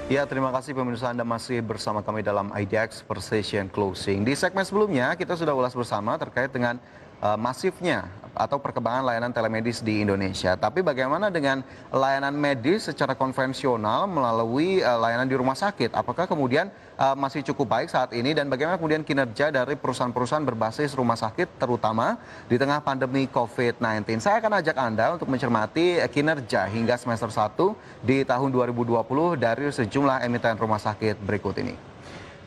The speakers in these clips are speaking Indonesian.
Ya, terima kasih pemirsa Anda masih bersama kami dalam IDX Precision Closing. Di segmen sebelumnya kita sudah ulas bersama terkait dengan masifnya atau perkembangan layanan telemedis di Indonesia. Tapi bagaimana dengan layanan medis secara konvensional melalui layanan di rumah sakit? Apakah kemudian masih cukup baik saat ini dan bagaimana kemudian kinerja dari perusahaan-perusahaan berbasis rumah sakit terutama di tengah pandemi COVID-19? Saya akan ajak Anda untuk mencermati kinerja hingga semester 1 di tahun 2020 dari sejumlah emiten rumah sakit berikut ini.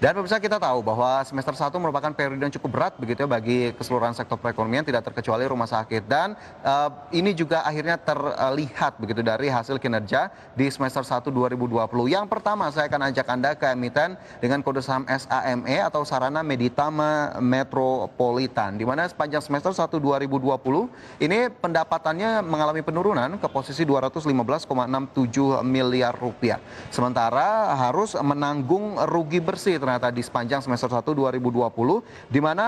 Dan pemirsa kita tahu bahwa semester 1 merupakan periode yang cukup berat begitu ya bagi keseluruhan sektor perekonomian tidak terkecuali rumah sakit dan ini juga akhirnya terlihat begitu dari hasil kinerja di semester 1 2020. Yang pertama saya akan ajak Anda ke emiten dengan kode saham SAME atau Sarana Meditama Metropolitan di mana sepanjang semester 1 2020 ini pendapatannya mengalami penurunan ke posisi 215,67 miliar rupiah. Sementara harus menanggung rugi bersih ternyata di sepanjang semester 1 2020 di mana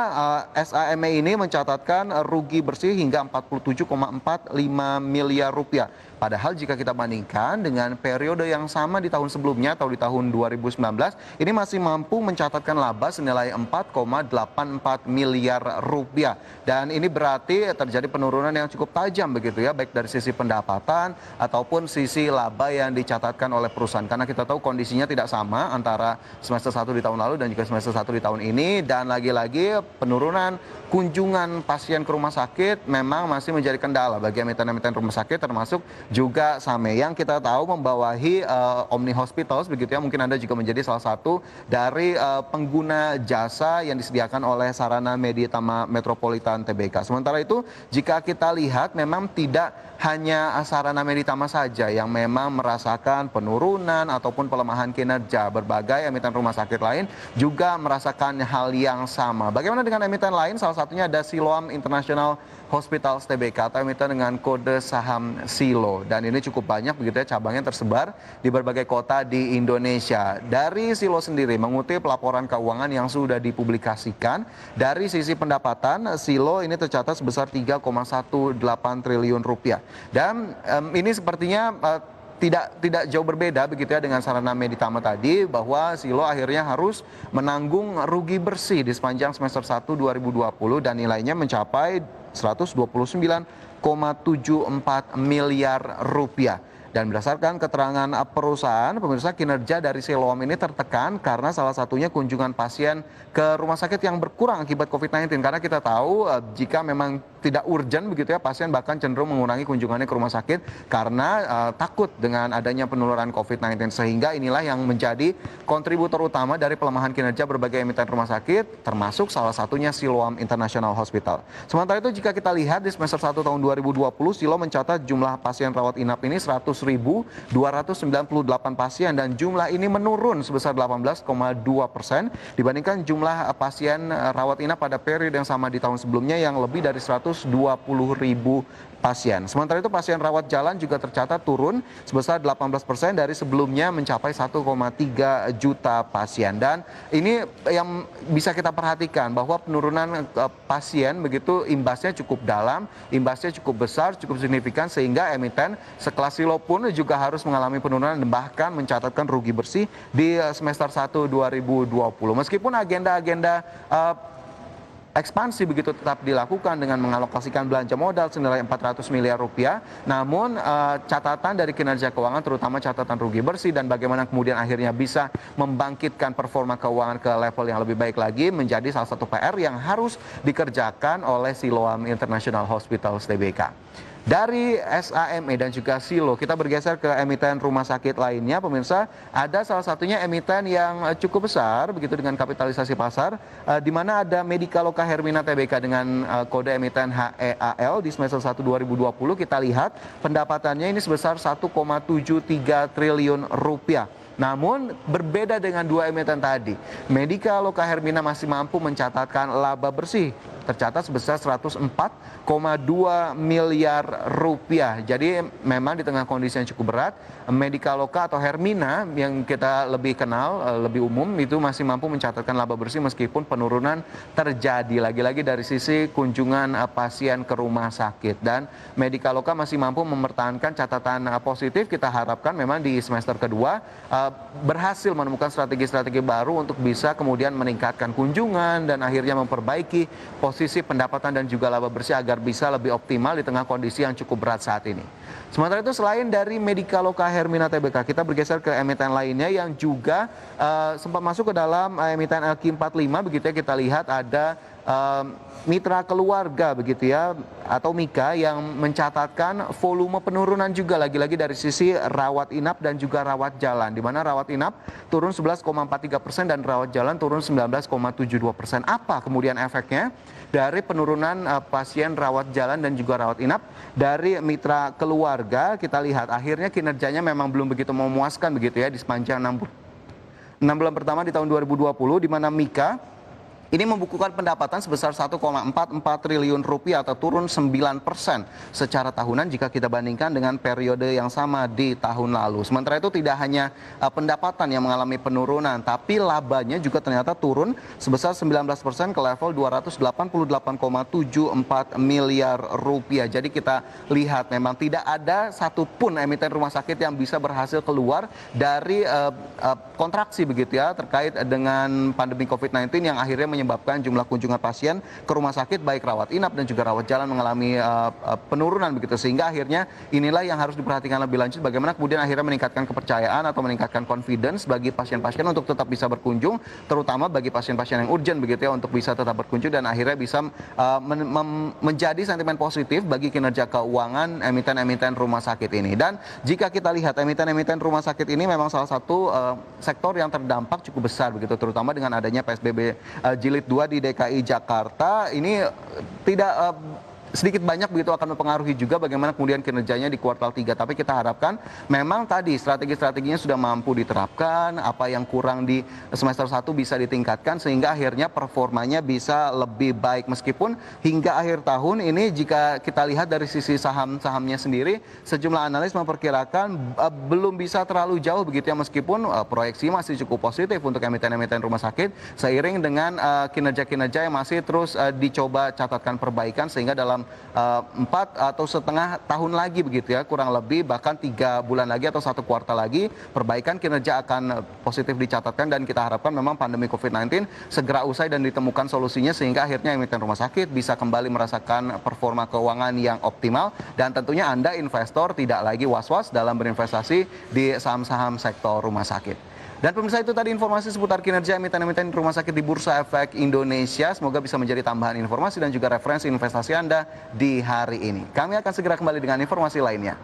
SAME ini mencatatkan rugi bersih hingga 47,45 miliar rupiah. Padahal jika kita bandingkan dengan periode yang sama di tahun sebelumnya atau di tahun 2019 ini masih mampu mencatatkan laba senilai 4,84 miliar rupiah. Dan ini berarti terjadi penurunan yang cukup tajam begitu ya baik dari sisi pendapatan ataupun sisi laba yang dicatatkan oleh perusahaan. Karena kita tahu kondisinya tidak sama antara semester 1 di tahun lalu dan juga semester 1 di tahun ini dan lagi-lagi penurunan kunjungan pasien ke rumah sakit memang masih menjadi kendala bagi emiten-emiten rumah sakit termasuk juga SAME yang kita tahu membawahi Omni Hospitals begitu ya. Mungkin Anda juga menjadi salah satu dari pengguna jasa yang disediakan oleh Sarana Meditama Metropolitan TBK. Sementara itu jika kita lihat memang tidak hanya Sarana Meditama saja yang memang merasakan penurunan ataupun pelemahan kinerja. Berbagai emiten rumah sakit lain juga merasakan hal yang sama. Bagaimana dengan emiten lain? Salah satunya ada Siloam International Hospitals TBK atau emiten dengan kode saham SILO. Dan ini cukup banyak begitu ya cabangnya tersebar di berbagai kota di Indonesia. Dari SILO sendiri mengutip laporan keuangan yang sudah dipublikasikan, dari sisi pendapatan SILO ini tercatat sebesar 3,18 triliun rupiah. Dan ini sepertinya tidak jauh berbeda begitu ya dengan Sarana Meditama tadi bahwa SILO akhirnya harus menanggung rugi bersih di sepanjang semester 1 2020 dan nilainya mencapai 129,74 miliar rupiah. Dan berdasarkan keterangan perusahaan, pemirsa kinerja dari Siloam ini tertekan karena salah satunya kunjungan pasien ke rumah sakit yang berkurang akibat COVID-19. Karena kita tahu jika memang tidak urgent begitu ya, pasien bahkan cenderung mengurangi kunjungannya ke rumah sakit karena takut dengan adanya penularan COVID-19. Sehingga inilah yang menjadi kontributor utama dari pelemahan kinerja berbagai emiten rumah sakit, termasuk salah satunya Siloam International Hospital. Sementara itu jika kita lihat di semester 1 tahun 2020, Siloam mencatat jumlah pasien rawat inap ini 100.298 pasien dan jumlah ini menurun sebesar 18,2% dibandingkan jumlah pasien rawat inap pada periode yang sama di tahun sebelumnya yang lebih dari 120.000 pasien. Sementara itu pasien rawat jalan juga tercatat turun sebesar 18% dari sebelumnya mencapai 1,3 juta pasien. Dan ini yang bisa kita perhatikan bahwa penurunan pasien begitu imbasnya cukup dalam, imbasnya cukup besar, cukup signifikan sehingga emiten sekelas Silo pun juga harus mengalami penurunan dan bahkan mencatatkan rugi bersih di semester 1 2020. Meskipun agenda-agenda ekspansi begitu tetap dilakukan dengan mengalokasikan belanja modal senilai 400 miliar rupiah. Namun catatan dari kinerja keuangan terutama catatan rugi bersih dan bagaimana kemudian akhirnya bisa membangkitkan performa keuangan ke level yang lebih baik lagi menjadi salah satu PR yang harus dikerjakan oleh Siloam International Hospitals TBK. Dari SAME dan juga SILO, kita bergeser ke emiten rumah sakit lainnya, pemirsa. Ada salah satunya emiten yang cukup besar, begitu dengan kapitalisasi pasar, di mana ada Medica Loka Hermina TBK dengan kode emiten HEAL di semester 1 2020. Kita lihat pendapatannya ini sebesar 1,73 triliun rupiah. Namun berbeda dengan dua emiten tadi, Medica Loka Hermina masih mampu mencatatkan laba bersih tercatat sebesar 104,2 miliar rupiah. Jadi memang di tengah kondisi yang cukup berat, Medikaloka atau Hermina yang kita lebih kenal, lebih umum, itu masih mampu mencatatkan laba bersih meskipun penurunan terjadi lagi-lagi dari sisi kunjungan pasien ke rumah sakit. Dan Medikaloka masih mampu mempertahankan catatan positif. Kita harapkan memang di semester kedua berhasil menemukan strategi-strategi baru untuk bisa kemudian meningkatkan kunjungan dan akhirnya memperbaiki posisi pendapatan dan juga laba bersih agar bisa lebih optimal di tengah kondisi yang cukup berat saat ini. Sementara itu selain dari Medikaloka Hermina Tbk, kita bergeser ke emiten lainnya yang juga sempat masuk ke dalam emiten LQ45. Begitu ya, kita lihat ada mitra keluarga begitu ya, atau Mika, yang mencatatkan volume penurunan juga lagi-lagi dari sisi rawat inap dan juga rawat jalan, di mana rawat inap turun 11,43% dan rawat jalan turun 19,72%. Apa kemudian efeknya dari penurunan pasien rawat jalan dan juga rawat inap dari mitra keluarga? Kita lihat akhirnya kinerjanya memang belum begitu memuaskan begitu ya di sepanjang 6 bulan pertama di tahun 2020, di mana Mika ini membukukan pendapatan sebesar 1,44 triliun rupiah atau turun 9% secara tahunan jika kita bandingkan dengan periode yang sama di tahun lalu. Sementara itu tidak hanya pendapatan yang mengalami penurunan, tapi labanya juga ternyata turun sebesar 19% ke level 288,74 miliar rupiah. Jadi kita lihat memang tidak ada satupun emiten rumah sakit yang bisa berhasil keluar dari kontraksi begitu ya terkait dengan pandemi COVID-19 yang akhirnya menyebabkan jumlah kunjungan pasien ke rumah sakit baik rawat inap dan juga rawat jalan mengalami penurunan begitu, sehingga akhirnya inilah yang harus diperhatikan lebih lanjut bagaimana kemudian akhirnya meningkatkan kepercayaan atau meningkatkan confidence bagi pasien-pasien untuk tetap bisa berkunjung, terutama bagi pasien-pasien yang urgent begitu ya untuk bisa tetap berkunjung dan akhirnya bisa menjadi sentimen positif bagi kinerja keuangan emiten-emiten rumah sakit ini. Dan jika kita lihat emiten-emiten rumah sakit ini memang salah satu sektor yang terdampak cukup besar begitu, terutama dengan adanya PSBB jilid 2 di DKI Jakarta. Ini tidak sedikit banyak begitu akan mempengaruhi juga bagaimana kemudian kinerjanya di kuartal 3. Tapi kita harapkan memang tadi strategi-strateginya sudah mampu diterapkan, apa yang kurang di semester 1 bisa ditingkatkan sehingga akhirnya performanya bisa lebih baik. Meskipun hingga akhir tahun ini jika kita lihat dari sisi saham-sahamnya sendiri, sejumlah analis memperkirakan belum bisa terlalu jauh begitu ya, meskipun proyeksi masih cukup positif untuk emiten-emiten rumah sakit seiring dengan kinerja-kinerja yang masih terus dicoba catatkan perbaikan, sehingga dalam 4 atau setengah tahun lagi begitu ya, kurang lebih bahkan 3 bulan lagi atau 1 kuartal lagi perbaikan kinerja akan positif dicatatkan, dan kita harapkan memang pandemi COVID-19 segera usai dan ditemukan solusinya sehingga akhirnya emiten rumah sakit bisa kembali merasakan performa keuangan yang optimal, dan tentunya Anda investor tidak lagi was-was dalam berinvestasi di saham-saham sektor rumah sakit. Dan pemirsa, itu tadi informasi seputar kinerja emiten-emiten rumah sakit di Bursa Efek Indonesia. Semoga bisa menjadi tambahan informasi dan juga referensi investasi Anda di hari ini. Kami akan segera kembali dengan informasi lainnya.